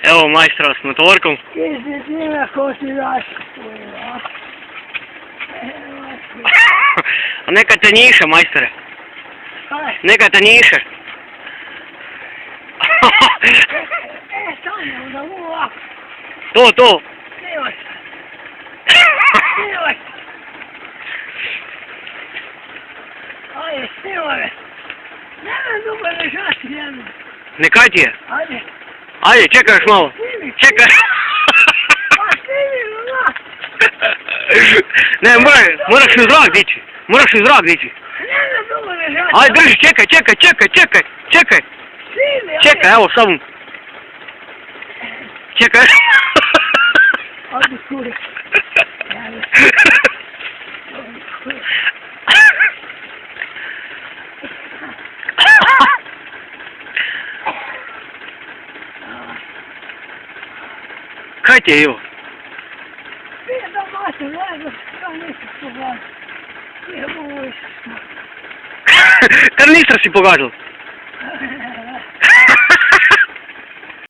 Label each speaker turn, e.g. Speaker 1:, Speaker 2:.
Speaker 1: Evo majstora s motorkom. A neka te njiše, majstore. Neka te njiše. To. Nekaj ti je? Ajde, čekaj još malo. Čekaj. Ne, moraš u zrak dići. Moraš u zrak dići. Ajde, drži, čekaj. Čekaj, evo, samo. Čekaj. Kaj ti je, Ivo? Karnistra si pogađal.